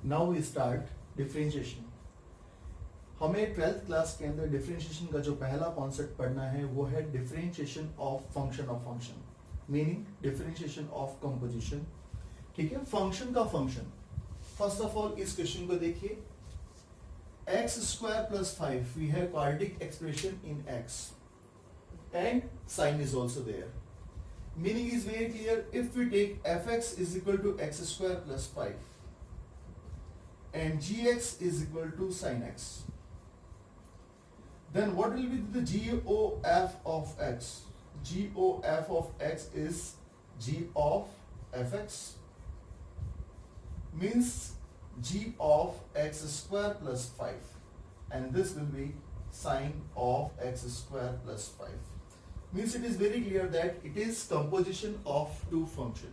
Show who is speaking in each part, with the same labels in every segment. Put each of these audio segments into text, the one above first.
Speaker 1: Now we start differentiation. हमें 12th class के अंदर डिफरेंशिएशन का जो पहला कॉन्सेप्ट पढ़ना है वो है differentiation of function, meaning differentiation of composition. ठीक है, फंक्शन का फंक्शन। फर्स्ट ऑफ ऑल इस क्वेश्चन को देखिए, x square plus 5 we have quadratic expression in x and sign is also there. Meaning is very clear. If we take fx is equal to x square plus 5 and gx is equal to sin x, then what will be the GOF of x? GOF of x is g of fx, means g of x square plus 5, and this will be sin of x square plus 5. Means it is very clear that it is composition of two function.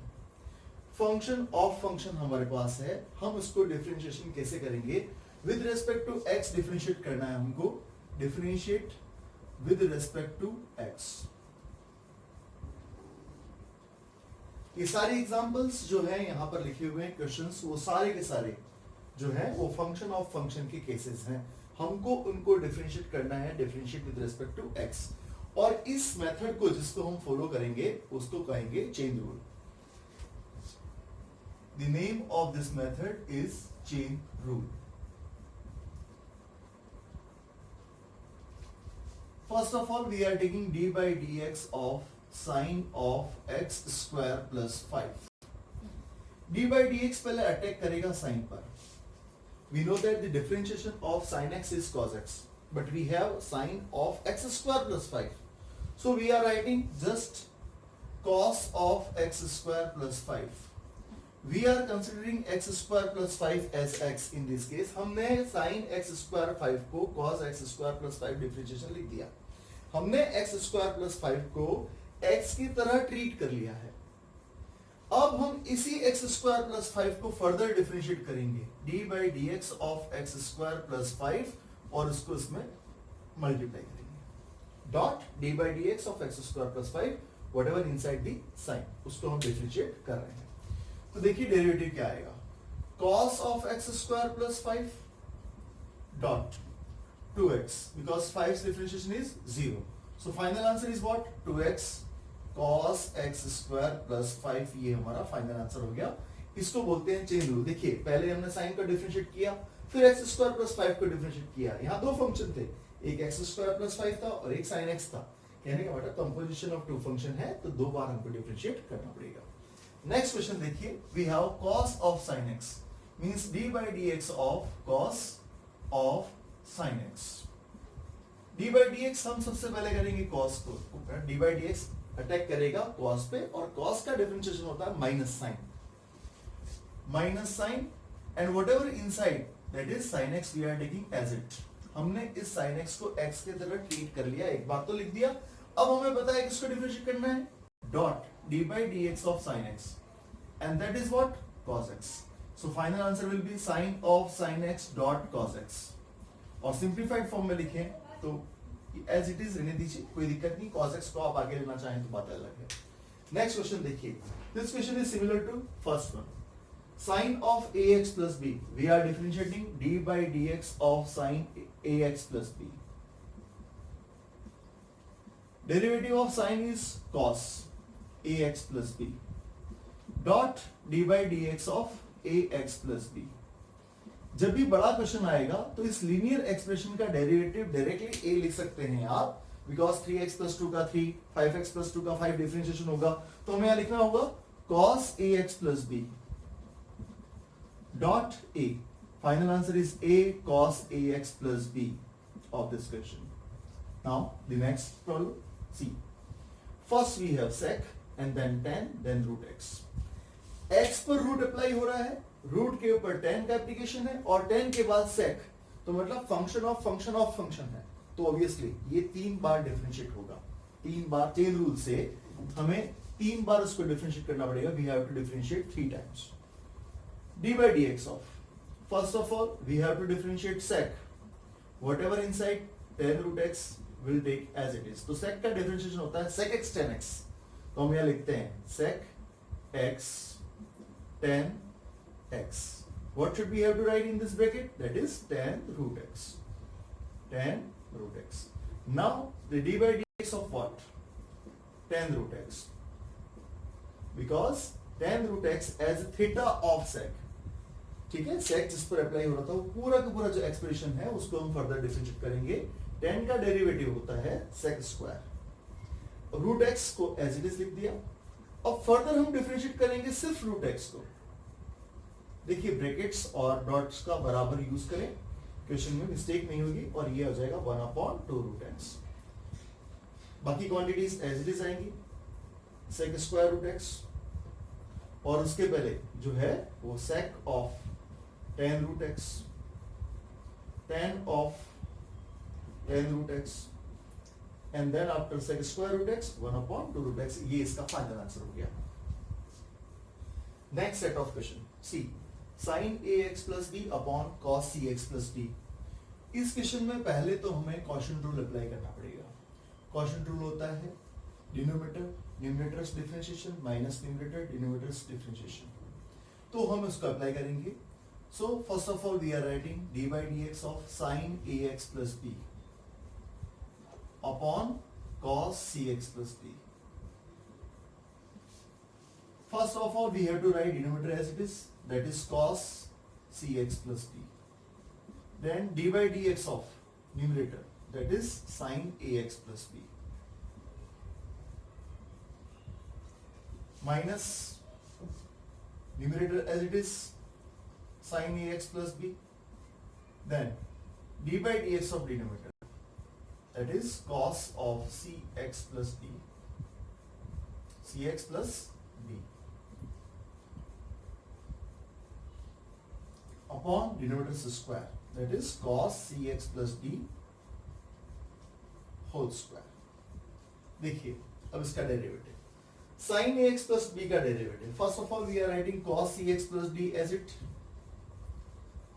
Speaker 1: Function of function हमारे पास है, हम उसको differentiation कैसे करेंगे? With respect to x differentiate करना है हमको, differentiate with respect to x। ये सारे एग्जांपल्स जो है यहाँ पर लिखे हुए हैं क्वेश्चंस, वो सारे के सारे जो है वो फंक्शन ऑफ फंक्शन के केसेस हैं। हमको उनको डिफरेंशिएट करना है, differentiate with respect to x। और इस मेथड को जिसको हम फॉलो करेंगे उसको कहेंगे chain rule. The name of this method is chain rule. First of all we are taking d by d x of sine of x square plus 5। D by d x पहले attack करेगा sine पर। We know that the differentiation of sine x is cos x, but we have sine of x square plus 5. So we are writing just cos of x square plus 5. We are considering x square plus 5 as x in this case. हमने sin x square 5 को cos x square plus 5 differentiation लिख दिया। हमने x square plus 5 को x की तरह treat कर लिया है। अब हम इसी x square plus 5 को फर्दर डिफरेंशिएट करेंगे, d by dx of x square plus 5, और उसको इसमें मल्टीप्लाई करेंगे। Dot d by d x of x square plus 5 whatever inside the sine, उसको हम डिफरेंशिएट कर रहे हैं। तो देखिए डेरिवेटिव क्या आएगा, cos of x square plus 5 dot 2x, because 5 differentiation is 0, so final answer is what 2x cos x square plus 5। ये हमारा फाइनल आंसर हो गया। इसको बोलते हैं चेन रूल। देखिए पहले हमने साइन का डिफरेंशिएट किया, फिर x स्क्वायर प्लस 5 को डिफरेंशिएट किया। यहाँ दो फंक्शन थे, एक x स्क्वायर प्लस 5 था और एक sin x था। कहने का मतलब कंपोजिशन ऑफ टू फंक्शन है, तो दो बार हमको डिफरेंशिएट करना पड़ेगा। नेक्स्ट क्वेश्चन देखिए, we have cos of sin x means d by dx of cos of sin x। d by dx हम सबसे पहले करेंगे cos को, d by dx अटैक करेगा cos पे, और cos का डिफरेंशिएशन होता है minus sine and whatever inside that is sin x we are taking as it. हमने इस sin x को x के तरह ट्रीट कर लिया, एक बार तो लिख दिया। अब हमें पता है किसको डिफरेंशिएट करना है, dot d by dx of sin x and that is what cos x. So final answer will be sin of sin x dot cos x। और सिंप्लीफाइड फॉर्म में लिखें तो एज इट इज रहने दीजिए, कोई दिक्कत नहीं। cos x को आप आगे लेना चाहें तो बात अलग है। नेक्स्ट क्वेश्चन देखिए, this question is similar to first one. Sin of ax plus b, we are differentiating d by dx of sin ax plus b. Derivative of sin is cos ax plus b dot d by dx of ax plus b। जब भी बड़ा question आएगा तो इस linear expression का derivative directly a लिख सकते हैं आप, बिकॉज 3x plus 2 का 3, 5x plus 2 का 5 डिफरेंशिएशन होगा, तो हमें यहाँ लिखना होगा cos ax plus b dot a। Final answer is a cos ax plus b of this question. Now the next problem, see. First we have sec and then tan, then root x. x पर root apply हो रहा है, root के ऊपर tan का application है, और tan के बाद sec, तो मतलब फंक्शन ऑफ फंक्शन है, तो ऑब्वियसली ये 3 बार डिफरेंशिएट होगा। 3 बार चेन रूल से हमें 3 बार उसको डिफरेंशिएट करना पड़ेगा। We have to differentiate 3 times d by dx of, first of all we have to differentiate sec, whatever inside tan root x will take as it is। तो sec का differentiation होता है sec x tan x, तो हम यहाँ लिखते हैं sec x tan x What should we have to write in this bracket? That is tan root x. Tan root x. Now the d by dx of what? Tan root x. Because tan root x as theta of sec. ठीक है, sec जिस पर apply हो रहा था वो पूरा का पूरा जो एक्सप्रेशन है उसको हम फर्दर डिफरेंशिएट करेंगे. tan का डेरिवेटिव होता है sec स्क्वायर. रूट x को एज इट इज लिख दिया. अब फर्दर हम डिफरेंशिएट करेंगे सिर्फ रूट x को. देखिए ब्रैकेट्स और डॉट्स का बराबर यूज करें, क्वेश्चन में मिस्टेक नहीं होगी और ये हो जाएगा 1/2 रूट x. बाकी क्वांटिटीज एज इट इज आएंगी. sec स्क्वायर रूट x और उसके पहले जो है वो sec of tan root x, tan of tan root x and then after sec square root x 1/2 root x. ये इसका फाइनल आंसर हो गया. Next set of question see sin ax plus b upon cos cx plus d. इस question में पहले तो हमें caution rule apply करना पड़ेगा. कॉशन रूल होता है numerator's differentiation minus numerator denominator's differentiation. तो हम इसको अप्लाई करेंगे. So first of all we are writing d by dx of sin ax plus b upon cos cx plus d. First of all, we have to write denominator as it is, that is cos cx plus d. Then d by dx of numerator, that is sin ax plus b. Minus numerator as it is, sin ax plus b. Then d by dx of denominator, that is cos of cx plus d. cx plus d. Upon denominator's square, that is cos cx plus d whole square. देखिए अब इसका derivative sin ax plus b का derivative. First of all we are writing cos cx plus d as it.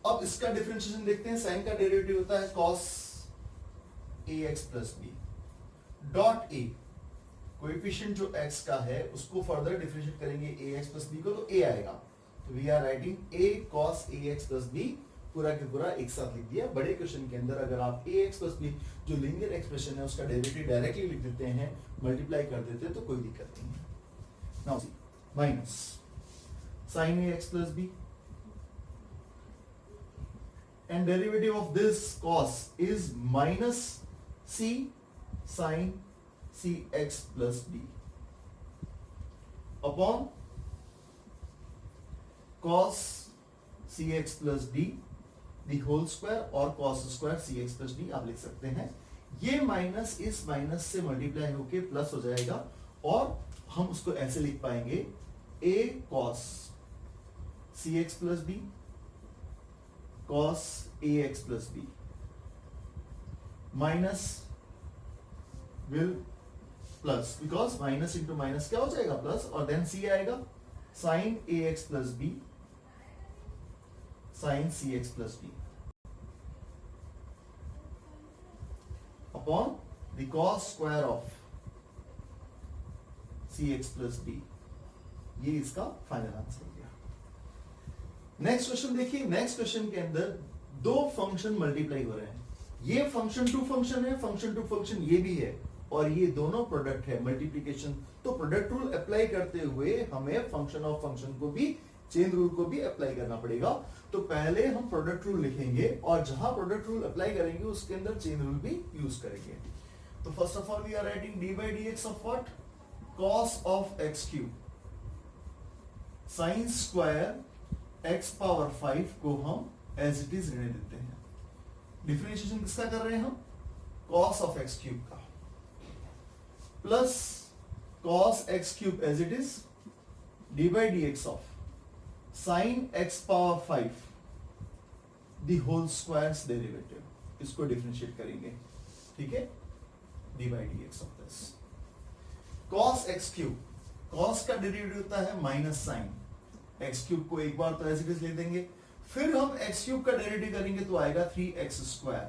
Speaker 1: अब इसका differentiation देखते हैं. sin का derivative होता है cos ax plus b dot a. Coefficient जो x का है उसको फर्दर डिफरेंशिएट करेंगे ax plus b को तो a आएगा. तो we are writing a cos ax plus b पूरा के पूरा एक साथ लिख दिया. बड़े क्वेश्चन के अंदर अगर आप ax plus b जो लीनियर एक्सप्रेशन है उसका डेरिवेटिव डायरेक्टली लिख देते हैं, मल्टीप्लाई कर देते हैं तो कोई दिक्कत नहीं है. Now see minus sin ax plus b and derivative of this cos is minus c sin cx plus d upon cos cx plus d the whole square और cos square cx plus d आप लिख सकते हैं. ये minus इस minus से multiply होके plus हो जाएगा और हम उसको ऐसे लिख पाएंगे a cos cx plus b cos ax plus b minus will plus because minus into minus क्या हो जाएगा प्लस और देन c आएगा sin ax plus b sin cx plus d upon the cos square of cx plus d. ये इसका final answer हो गया. Next question देखिए. नेक्स्ट क्वेश्चन के अंदर दो फंक्शन मल्टीप्लाई हो रहे हैं. ये फंक्शन टू फंक्शन है, फंक्शन टू फंक्शन ये भी है और ये दोनों प्रोडक्ट है मल्टीप्लिकेशन. तो प्रोडक्ट रूल अप्लाई करते हुए हमें फंक्शन ऑफ फंक्शन को भी चेन रूल को भी अप्लाई करना पड़ेगा. तो पहले हम प्रोडक्ट रूल लिखेंगे और जहां प्रोडक्ट रूल अप्लाई करेंगे उसके अंदर चेन रूल भी यूज करेंगे. तो first of all we are writing d by dx of what? cos of x cube sin square x power 5 को हम एज इट इज रहने देते हैं. डिफरेंशिएशन किसका कर रहे हैं हम? cos of x cube का plus cos x cube as it is d by dx of sin x power 5 the whole square's derivative. इसको डिफरेंशिएट करेंगे. ठीक है, d by dx of this cos x cube. cos का derivative होता है minus sign x cube को एक बार तो एज इट इज लिख देंगे. फिर हम x क्यूब का डेरिवेटिव करेंगे तो आएगा 3x square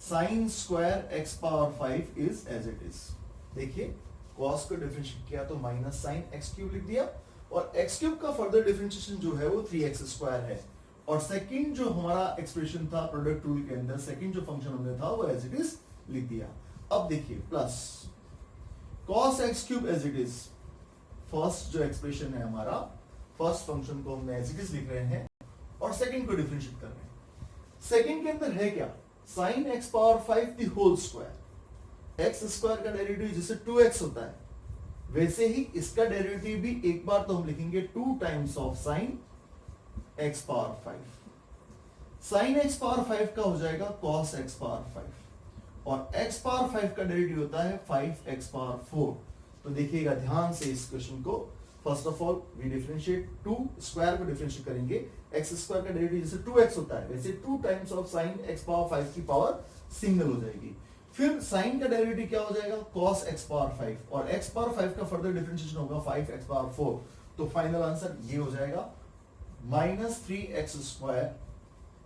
Speaker 1: sine square x power 5 is as it is. देखिए cos को डिफरेंशिएट किया तो माइनस साइन x क्यूब लिख दिया और x क्यूब का फर्दर डिफरेंशिएशन जो है वो 3x स्क्वायर है और सेकंड जो हमारा एक्सप्रेशन था प्रोडक्ट रूल के अंदर, सेकंड जो फंक्शन हमने था वो एज इट इज लिख दिया। अब देखिए plus cos x cube as it is, first जो एक्सप्रेशन है हमारा, फर्स्ट फंक्शन को हमने एज इट इज लिख रहे हैं और सेकंड को डिफरेंशिएट कर रहे हैं। सेकंड के अंदर है क्या, sin x power 5 the whole square, x square का डेरिवेटिव जैसे 2x होता है वैसे ही इसका डेरिवेटिव भी एक बार तो हम लिखेंगे 2 times of sin x power 5। sin x power 5 का हो जाएगा cos x पावर 5 और x पावर 5 का डेरिवेटिव होता है 5x पावर 4। तो देखिएगा ध्यान से इस क्वेश्चन को। First of all we differentiate 2 square को डिफरेंशिएट करेंगे, x स्क्वायर का डेरिवेटिव जैसे 2x होता है वैसे 2 times of sin x power 5 की पावर सिंगल हो जाएगी। फिर sin का डेरिवेटिव क्या हो जाएगा cos x पावर 5 और x पावर 5 का फर्दर डिफरेंशिएशन होगा 5x पावर 4। तो फाइनल आंसर ये हो जाएगा -3x square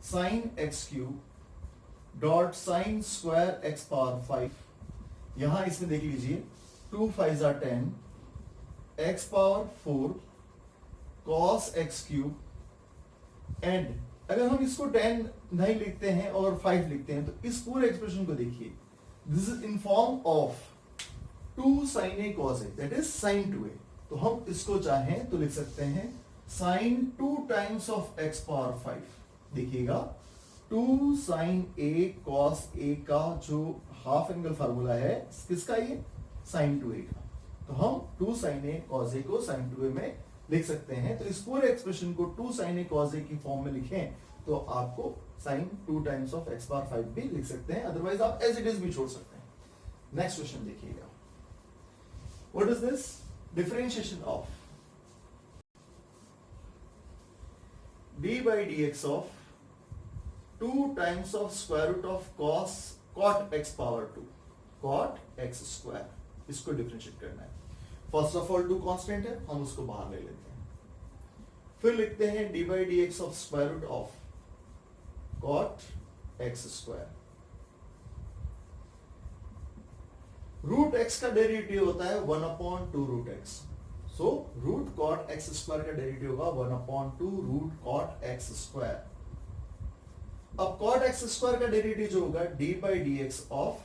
Speaker 1: sin x cube dot sin square x power 5। यहां इसमें देख लीजिए 2 5 10 x power 4 cos x cube and अगर हम इसको 10 नहीं लिखते हैं और 5 लिखते हैं तो इस पूरे एक्सप्रेशन को देखिए, this is in form of 2 sin a cos a that is sin 2a। तो हम इसको चाहें तो लिख सकते हैं sin 2 times of x power 5। देखिएगा 2 sin a cos a का जो हाफ एंगल फार्मूला है किसका, ये sin 2a का। तो हम 2 sin a cos a को sin 2a में लिख सकते हैं। तो इस पूरे एक्सप्रेशन को 2 sin a cos a की फॉर्म में लिखें तो आपको sin 2 times of x power 5 भी लिख सकते हैं, अदरवाइज आप एज इट इज भी छोड़ सकते हैं। नेक्स्ट क्वेश्चन देखिएगा, what is this, differentiation of d by dx of 2 times of square root of cot x power 2 cot x square, इसको डिफरेंशिएट करना है। फर्स्ट ऑफ ऑल 2 कांस्टेंट है, हम उसको बाहर ले लेते हैं। फिर लिखते हैं d by dx of square root of cot x square। Root x का डेरिवेटिव होता है 1/2 root x। So root cot x square का डेरिवेटिव होगा 1/2 रूट कॉट एक्स स्क्वायर। अब कॉट एक्स स्क्वायर का डेरिवेटिव जो होगा d by dx of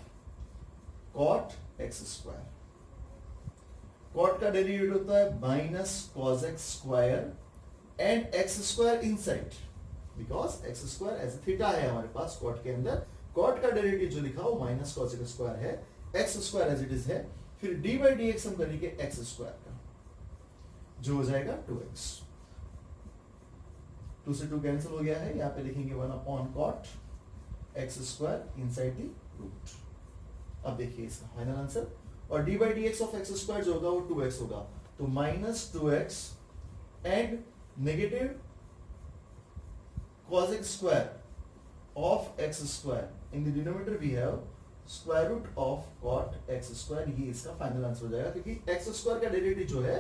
Speaker 1: cot x square. Cot का डेरिवेटिव होता है minus cos x square and x square inside, because x square as theta है हमारे पास कॉट के अंदर। कॉट का डेरिवेटिव जो लिखा हो माइनस कॉस एक्स स्क्वायर है, x square as it is है, फिर d by dx हम करेंगे एक्स स्क्वायर का जो हो जाएगा 2x। 2 से 2 कैंसिल हो गया है, यहां पे लिखेंगे 1/cot x square inside the root. अब देखिए इसका फाइनल आंसर, और d by dx of x square जो होगा वो 2x होगा, तो -2x and negative cos x स्क्वायर of x square in the denominator we have square root of cot x square. ये इसका फाइनल आंसर हो जाएगा क्योंकि x स्क्वायर का डेरिवेटिव जो है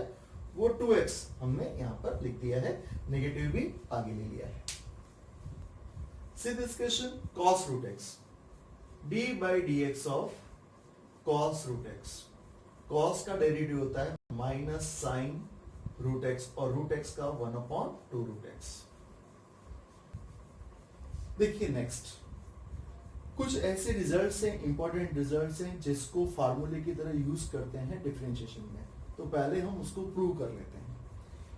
Speaker 1: वो 2x हमने यहां पर लिख दिया है, नेगेटिव भी आगे ले लिया है। See this question, cos root x d by dx of cos root x। cos का डेरिवेटिव होता है माइनस साइन रूट x और रूट x का 1/2 रूट x। देखिए नेक्स्ट कुछ ऐसे रिजल्ट्स हैं, इंपॉर्टेंट रिजल्ट्स हैं जिसको फार्मूले की तरह यूज करते हैं डिफरेंशिएशन में। तो पहले हम उसको प्रूव कर लेते हैं।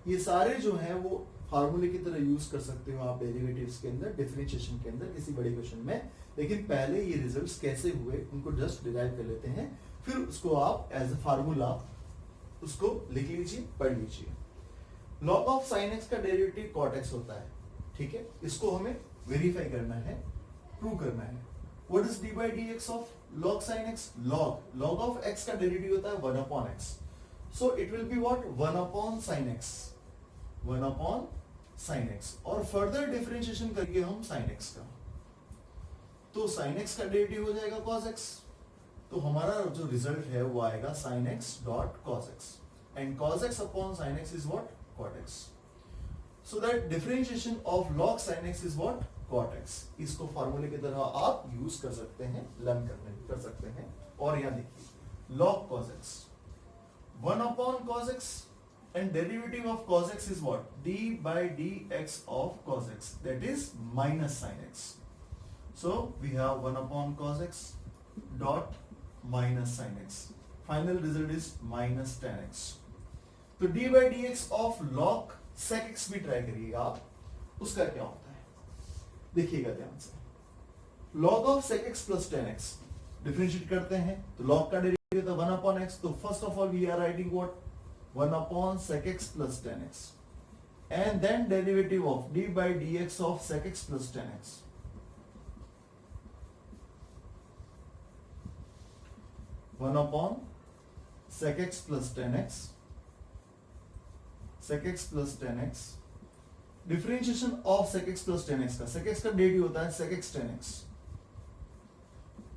Speaker 1: ये सारे जो हैं वो फार्मूले की तरह यूज कर सकते हो आप डेरिवेटिव्स के अंदर, डिफरेंशिएशन के अंदर, किसी बड़े क्वेश्चन में। लेकिन पहले ये रिजल्ट्स कैसे हुए उनको जस्ट डिराइव कर लेते हैं, फिर उसको आप एज ए फार्मूला उसको लिख लीजिए, पढ़ लीजिए। log ऑफ sin x का डेरिवेटिव cot x होता है, ठीक है। इसको हमें वेरीफाई करना है, प्रूव करना है। What is d by dx of log sin x? log of x का डेरिवेटिव होता है 1/x। So it will be what? 1/sin x, 1/sin x, और फर्दर डिफरेंशिएशन करेंगे हम sin x का, तो sin x का डेरिवेटिव हो जाएगा cos x। तो हमारा जो रिजल्ट है वो आएगा sin x dot cos x, and cos x upon sin x is what? cot x। So that differentiation of log sin x is what? cot x। इसको फार्मूले की तरह आप यूज कर सकते हैं, लर्न कर सकते हैं। और यहाँ देखिए log cos x 1/cos x and derivative of cos x is what? D by dx of cos x, that is minus sin x. So we have 1 upon cos x dot minus sin x. Final result is minus tan x. तो d by dx of log sec x भी try करिएगा आप, उसका क्या होता है देखिएगा ध्यान से. log of sec x plus tan x differentiate करते हैं तो log का डेरिवेटिव था 1 upon x. तो first of all we are writing what 1 upon sec x plus tan x, and then derivative of d by dx of sec x plus tan x. 1 upon sec x plus tan x, sec x plus tan x, differentiation of sec x plus tan x का, sec x का derivative होता है sec x tan x,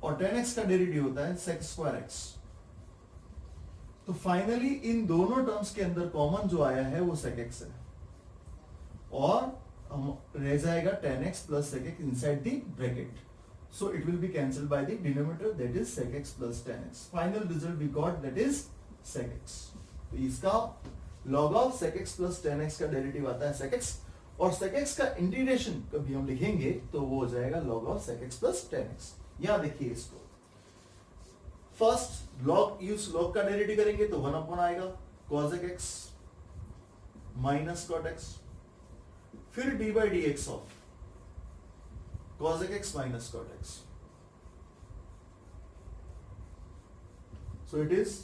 Speaker 1: और tan x का derivative होता है sec square x. तो finally in दोनों टर्म्स के अंदर कॉमन जो आया है वो sec x है, और रह जाएगा tan x plus sec x inside the bracket. So it will be cancelled by the denominator, that is sec x plus tan x. Final result we got, that is sec x. तो इसका log of sec x plus tan x का derivative आता है sec x, और sec x का integration कभी हम लिखेंगे तो वो हो जाएगा log of sec x plus tan x. यहां देखिए इसको, फर्स्ट log यूज log का डेरिवेटिव करेंगे तो 1 अपॉन आएगा cos x minus cot x, फिर d by dx of cos x minus cot x. So it is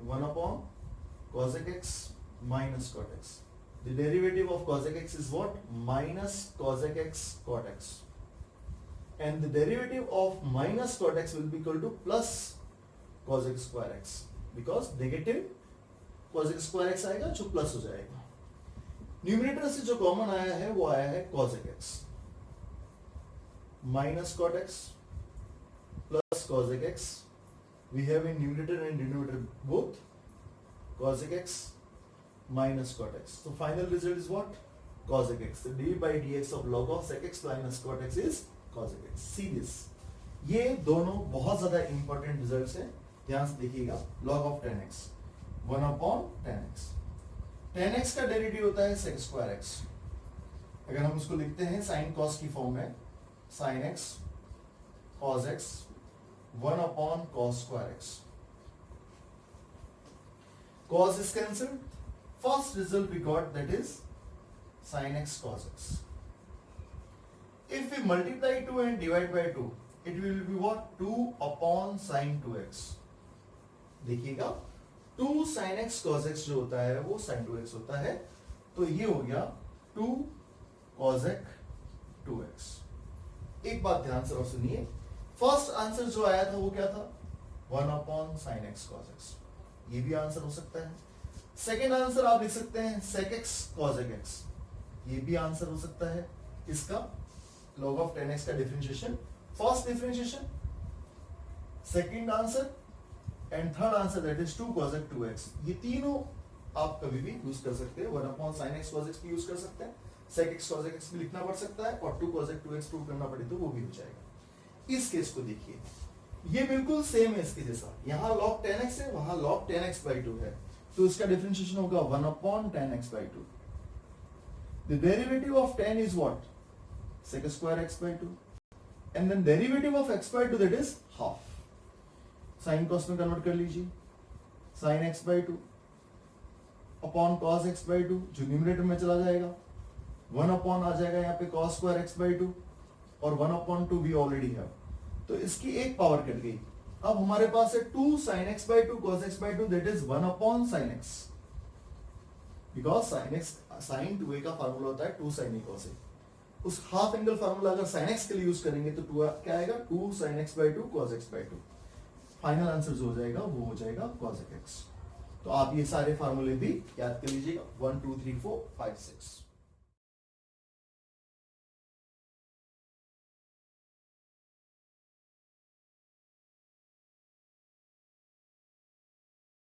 Speaker 1: 1 upon cos x minus cot x. The derivative of cos x is what? Minus cos x cot x. And the derivative of minus cot x will be equal to plus cos x square x. Because negative cos x square x आएगा जो plus हो जाएगा. Numerator से जो common आया है वो आया है cos x minus cot x plus cos x. We have in numerator and denominator both cos x minus cot x. So final result is what? Cos x. So d by dx of log of sec x minus cot x is cos x. See this. ये दोनों बहुत ज्यादा important results हैं, ध्यान से देखिएगा. log of tan x 1 upon tan x. tan x का derivative होता है sec square x. अगर हम उसको लिखते हैं sin cos की फॉर्म में, sin x cos x 1 upon cos square x. Cos is cancelled. First result we got, that is sin x cos x. If we multiply 2 and divide by 2, it will be what? 2 upon sin 2x. देखिएगा 2 sin x cos x जो होता है वो sin 2x होता है, तो ये हो गया 2 cos x 2x. एक बात ध्यान से और सुनिए, फर्स्ट आंसर जो आया था वो क्या था? 1 upon sin x cos x. ये भी आंसर हो सकता है. सेकेंड आंसर आप लिख सकते हैं sec x cos x. ये भी आंसर हो सकता है. इसका log of tan x का differentiation, first differentiation, second answer and third answer that is 2 cos x 2x. ये तीनों आप कभी भी यूज कर सकते हैं. 1 upon sin x cos x भी यूज कर सकते हैं, sec x cos x भी लिखना पड़ सकता है, और 2 cos x 2x प्रूव करना पड़े तो वो भी हो जाएगा. इस केस को देखिए, ये बिल्कुल सेम है इसके जैसा. यहाँ log tan x है, वहां log tan x by 2 है, तो इसका डिफरेंशिएशन होगा 1 upon tan x by 2. The derivative of tan is what? Sec square x by 2. And then derivative of x by 2, that is half. Sin cos में convert कर लीजिए, sin x by 2 upon cos x by 2 जो numerator में चला जाएगा, 1 upon आ जाएगा यहाँ पे cos square x by 2, और 1 upon 2 भी ऑलरेडी है, तो इसकी एक पावर कट गई. अब हमारे पास है 2 sin x by 2 cos x by 2, that is 1 upon sin x. Because sin x sin 2a का फार्मूला होता है 2 sin a cos a. उस हाफ एंगल फार्मूला अगर sin x के लिए यूज करेंगे तो 2 क्या आएगा? 2 sin x by 2 cos x by 2. Final answer जो हो जाएगा वो हो जाएगा cos x. तो आप ये सारे फार्मूले भी याद कर लीजिएगा, 1 2 3 4 5 6.